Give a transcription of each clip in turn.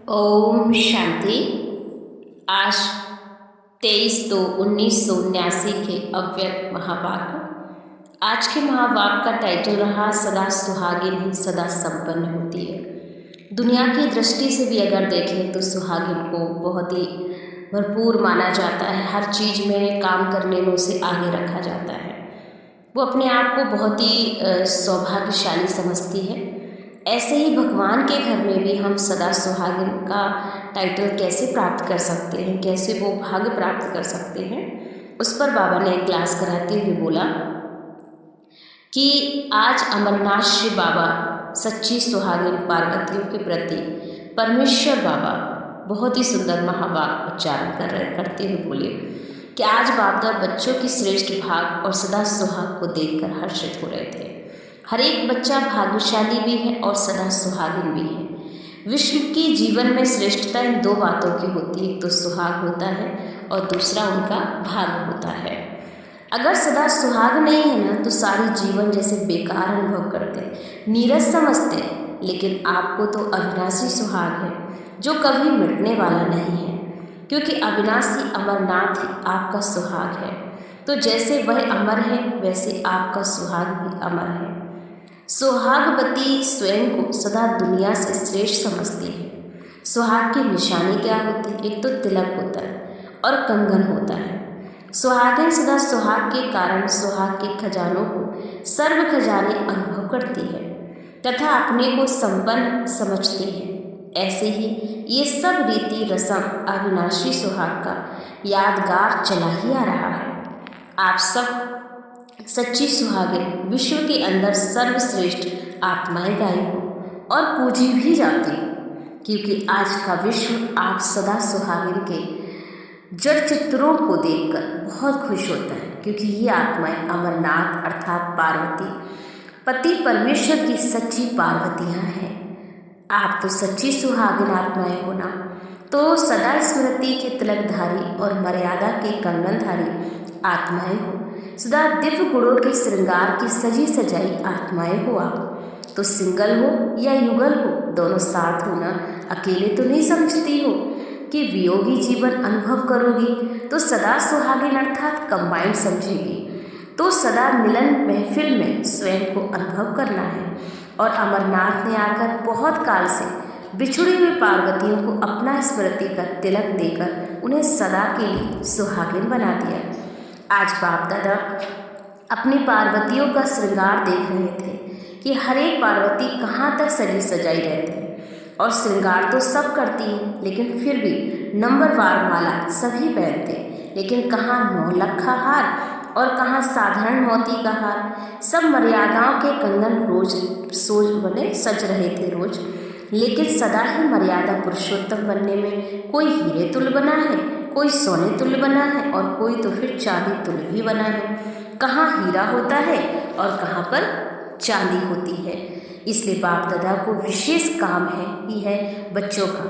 ओम शांति। आज 23/2/1979 के अव्यक्त महावाक्य। आज के महावाक्य का टाइटल रहा सदा सुहागिन ही सदा संपन्न होती है। दुनिया की दृष्टि से भी अगर देखें तो सुहागिन को बहुत ही भरपूर माना जाता है। हर चीज़ में काम करने में उसे आगे रखा जाता है। वो अपने आप को बहुत ही सौभाग्यशाली समझती है। ऐसे ही भगवान के घर में भी हम सदा सुहागिन का टाइटल कैसे प्राप्त कर सकते हैं, कैसे वो भाग्य प्राप्त कर सकते हैं, उस पर बाबा ने एक क्लास कराते हुए बोला कि आज अमरनाथ शिव बाबा सच्ची सुहागिन पार्वतियों के प्रति परमेश्वर बाबा बहुत ही सुंदर महावाक्य उच्चारण करते हुए बोले कि आज बाबा बच्चों की श्रेष्ठ भाग और सदा सुहाग को देखकर हर्षित हो रहे थे। हर एक बच्चा भाग्यशाली भी है और सदा सुहागिन भी है। विश्व की जीवन में श्रेष्ठता इन दो बातों की होती है, एक तो सुहाग होता है और दूसरा उनका भाग होता है। अगर सदा सुहाग नहीं है ना तो सारी जीवन जैसे बेकार अनुभव करते, नीरस समझते। लेकिन आपको तो अविनाशी सुहाग है जो कभी मिटने वाला नहीं है, क्योंकि अविनाशी अमरनाथ ही आपका सुहाग है। तो जैसे वह अमर है वैसे आपका सुहाग भी अमर है। सुहागवती स्वयं को सदा दुनिया से श्रेष्ठ समझती है। सुहाग की निशानी क्या होती है? एक तो तिलक होता है और कंगन होता है। सुहागिन सदा सुहाग के कारण सुहाग के खजानों को सर्व खजाने अनुभव करती है तथा अपने को संपन्न समझती है। ऐसे ही ये सब रीति रस्म अविनाशी सुहाग का यादगार चला ही आ रहा है। आप सब सच्ची सुहागिन विश्व के अंदर सर्वश्रेष्ठ आत्माएं गाई हो और पूजी भी जाती, क्योंकि आज का विश्व आप सदा सुहागिन के जड़ चित्रों को देखकर बहुत खुश होता है, क्योंकि ये आत्माएं अमरनाथ अर्थात पार्वती पति परमेश्वर की सच्ची पार्वतियां हैं। आप तो सच्ची सुहागिन आत्माएं हो ना, तो सदा स्मृति के तिलकधारी और मर्यादा के कंगनधारी आत्माएं हो। सदा दिव्य गुणों के श्रृंगार की सजी सजाई आत्माएं हो। आप तो सिंगल हो या युगल हो, दोनों साथ हो ना, अकेले तो नहीं समझती हो कि वियोगी जीवन अनुभव करोगी तो सदा सुहागिन अर्थात कंबाइंड समझेगी। तो सदा मिलन महफिल में स्वयं को अनुभव करना है। और अमरनाथ ने आकर बहुत काल से बिछुड़ी हुई पार्वतियों को अपना स्मृति का तिलक देकर उन्हें सदा के लिए सुहागिन बना दिया। आज बाप दादा अपनी पार्वतियों का श्रृंगार देख रहे थे कि हर एक पार्वती कहाँ तक सजी सजाई रहती है और श्रृंगार तो सब करती है, लेकिन फिर भी नंबरवार माला सभी पहनते, लेकिन कहाँ 9 लखा हार और कहाँ साधारण मोती का हार। सब मर्यादाओं के कंगन रोज सज रहे थे रोज, लेकिन सदा ही मर्यादा पुरुषोत्तम बनने में कोई हीरे तुल्य बना है, कोई सोने तुल्य बना है और कोई तो फिर चांदी तुल्य भी बना है। कहाँ हीरा होता है और कहाँ पर चांदी होती है। इसलिए बाप दादा को विशेष काम है बच्चों का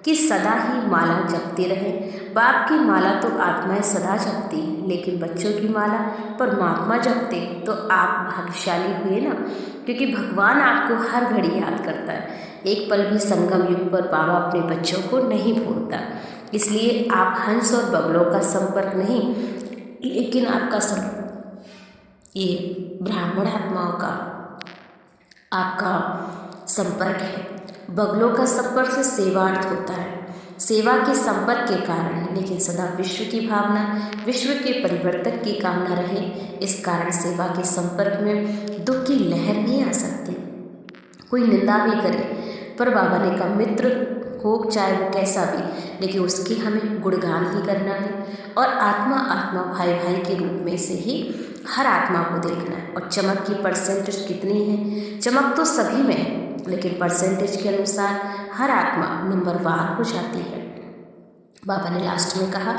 कि सदा ही माला जपते रहें। बाप की माला तो आत्माएं सदा जपती हैं, लेकिन बच्चों की माला परमात्मा जपते तो आप भाग्यशाली हुए ना, क्योंकि भगवान आपको हर घड़ी याद करता है। एक पल भी संगम युग पर बाबा अपने बच्चों को नहीं भूलता। इसलिए आप हंस और बगलों का संपर्क नहीं, लेकिन आपका ये ब्राह्मण आत्माओं का आपका संपर्क है। बगलों का संपर्क से सेवार्थ होता है, सेवा के संपर्क के कारण है, लेकिन सदा विश्व की भावना, विश्व के परिवर्तन की कामना रहे। इस कारण सेवा के संपर्क में दुख की लहर नहीं आ सकती। कोई निंदा भी करे पर बाबा ने कहा मित्र हो चाहे वो कैसा भी, लेकिन उसकी हमें गुणगान ही करना है और आत्मा आत्मा भाई भाई के रूप में से ही हर आत्मा को देखना है। और चमक की परसेंटेज कितनी है? चमक तो सभी में है, लेकिन परसेंटेज के अनुसार हर आत्मा नंबरवार हो जाती है। बाबा ने लास्ट में कहा,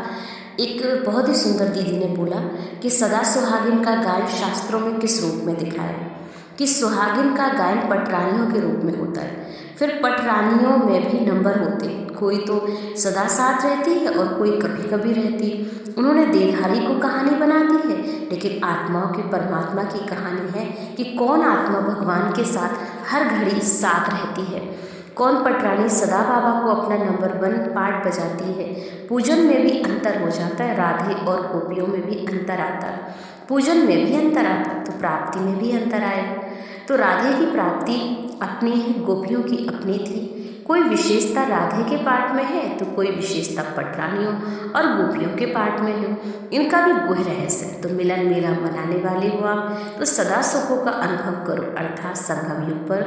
एक बहुत ही सुंदर दीदी ने बोला कि सदा सुहागिन का गायन शास्त्रों में किस रूप में दिखाया कि सुहागिन का गायन पटरानियों के रूप में होता है। फिर पटरानियों में भी नंबर होते हैं, कोई तो सदा साथ रहती है और कोई कभी कभी रहती है। उन्होंने देहधारी को कहानी बना दी है, लेकिन आत्माओं की परमात्मा की कहानी है कि कौन आत्मा भगवान के साथ हर घड़ी साथ रहती है। कौन पटरानी सदा बाबा को अपना नंबर 1 पार्ट बजाती है। पूजन में भी अंतर हो जाता है, राधे और गोपियों में भी अंतर आता है। पूजन में भी अंतर आता है तो प्राप्ति में भी अंतर आएगा। तो राधे की प्राप्ति अपनी है, गोपियों की अपनी थी। कोई विशेषता राधे के पार्ट में है तो कोई विशेषता पटरानियों और गोपियों के पार्ट में है। इनका भी गुह रहस्य है। तो मिलन मेला मनाने वाले हो आप तो सदा सुखों का अनुभव करो, अर्थात संगम युग पर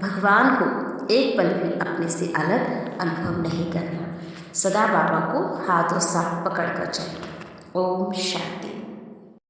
भगवान को एक पल भी अपने से अलग अनुभव नहीं करना। सदा बाबा को हाथों साथ पकड़ कर चलो। ओम शांति।